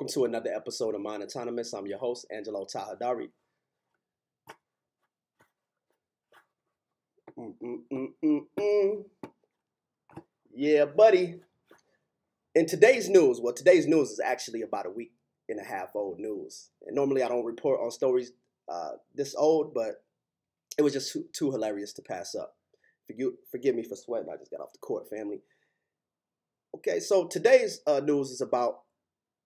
Welcome to another episode of Mind Autonomous. I'm your host, Angelo Tahadari. Yeah, buddy. In today's news, today's news is actually about a week and a half old news. And normally I don't report on stories this old, but it was just too hilarious to pass up. Forgive me for sweating. I just got off the court, family. Okay, so today's news is about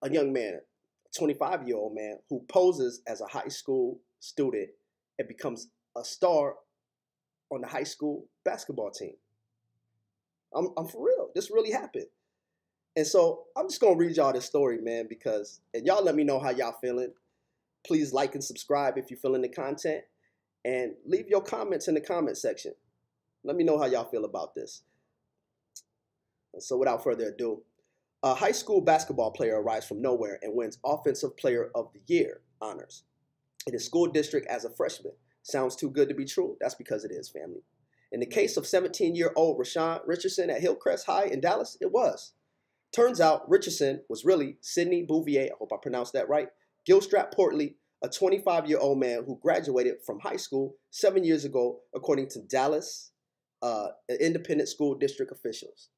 a young man, a 25-year-old man, who poses as a high school student and becomes a star on the high school basketball team. I'm for real. This really happened. And so I'm just going to read y'all this story, man, and y'all let me know how y'all feeling. Please like and subscribe if you're feeling the content, and leave your comments in the comment section. Let me know how y'all feel about this. So without further ado, a high school basketball player arrives from nowhere and wins Offensive Player of the Year honors in his school district as a freshman. Sounds too good to be true? That's because it is, family. In the case of 17-year-old Rashawn Richardson at Hillcrest High in Dallas, it was. Turns out Richardson was really Sidney Bouvier, I hope I pronounced that right, Gilstrap Portley, a 25-year-old man who graduated from high school 7 years ago, according to Dallas independent school district officials.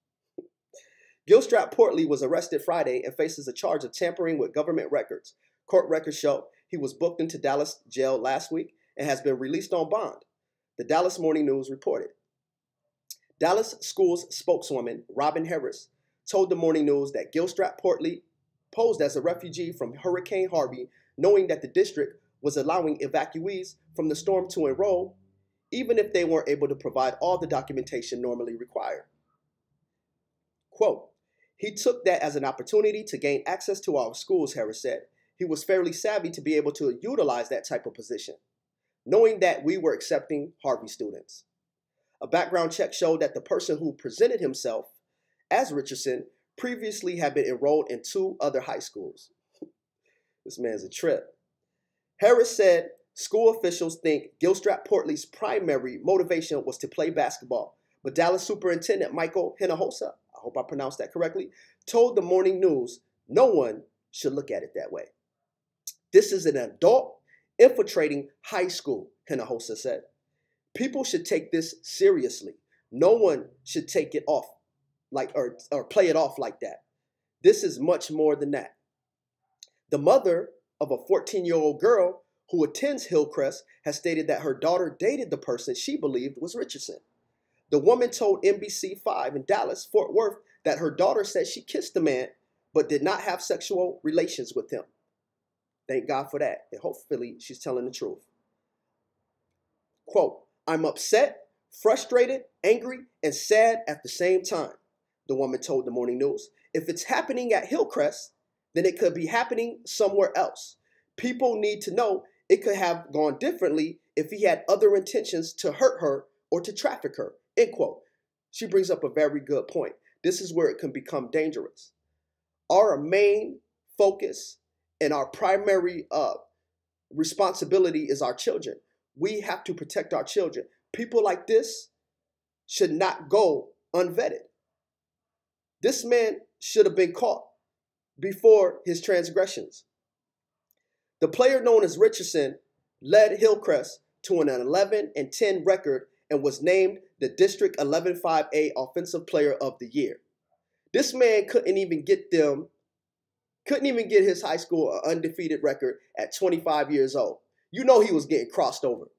Gilstrap Portley was arrested Friday and faces a charge of tampering with government records. Court records show he was booked into Dallas jail last week and has been released on bond, the Dallas Morning News reported. Dallas Schools spokeswoman Robin Harris told the Morning News that Gilstrap Portley posed as a refugee from Hurricane Harvey, knowing that the district was allowing evacuees from the storm to enroll, even if they weren't able to provide all the documentation normally required. Quote, "He took that as an opportunity to gain access to our schools," Harris said. "He was fairly savvy to be able to utilize that type of position, knowing that we were accepting Harvey students." A background check showed that the person who presented himself as Richardson previously had been enrolled in 2 other high schools. This man's a trip. Harris said school officials think Gilstrap Portley's primary motivation was to play basketball, but Dallas Superintendent Michael Hinojosa, I hope I pronounced that correctly, told the Morning News no one should look at it that way. "This is an adult infiltrating high school," Hinojosa said. "People should take this seriously. No one should take it off or play it off like that. This is much more than that." The mother of a 14-year-old girl who attends Hillcrest has stated that her daughter dated the person she believed was Richardson. The woman told NBC5 in Dallas, Fort Worth, that her daughter said she kissed the man but did not have sexual relations with him. Thank God for that, and hopefully she's telling the truth. Quote, "I'm upset, frustrated, angry, and sad at the same time," the woman told the Morning News. "If it's happening at Hillcrest, then it could be happening somewhere else. People need to know it could have gone differently if he had other intentions to hurt her or to traffic her," end quote. She brings up a very good point. This is where it can become dangerous. Our main focus and our primary responsibility is our children. We have to protect our children. People like this should not go unvetted. This man should have been caught before his transgressions. The player known as Richardson led Hillcrest to an 11-10 record and was named the District 11-5A Offensive Player of the Year. This man couldn't even get his high school an undefeated record at 25 years old. You know he was getting crossed over.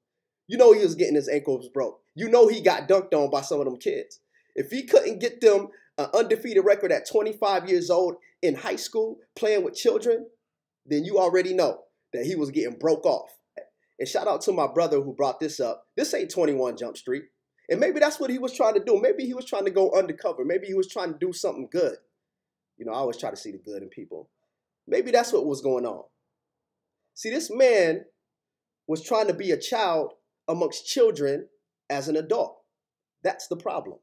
You know he was getting his ankles broke. You know he got dunked on by some of them kids. If he couldn't get them an undefeated record at 25 years old in high school playing with children, then you already know that he was getting broke off. And shout out to my brother who brought this up. This ain't 21 Jump Street. And maybe that's what he was trying to do. Maybe he was trying to go undercover. Maybe he was trying to do something good. You know, I always try to see the good in people. Maybe that's what was going on. See, this man was trying to be a child amongst children as an adult. That's the problem.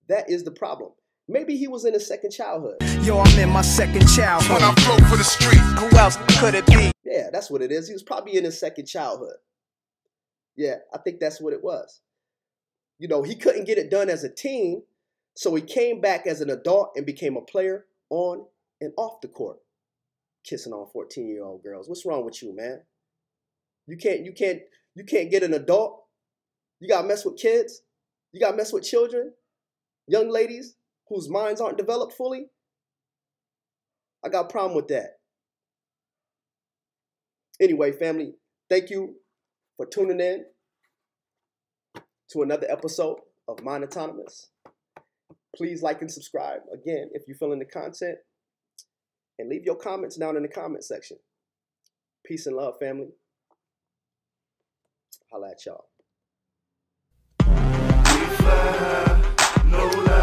That is the problem. Maybe he was in his second childhood. Yo, I'm in my second childhood. When I flow for the street. Who else could it be? Yeah, that's what it is. He was probably in his second childhood. Yeah, I think that's what it was. You know, he couldn't get it done as a teen, so he came back as an adult and became a player on and off the court. kissing on 14-year-old girls. What's wrong with you, man? You can't get an adult. You gotta mess with kids. You gotta mess with children, young ladies whose minds aren't developed fully. I got a problem with that. Anyway, family, thank you for tuning in to another episode of Mind Autonomous. Please like and subscribe, again, if you're feeling the content. And leave your comments down in the comment section. Peace and love, family. Holla at y'all. We fly high, no lie.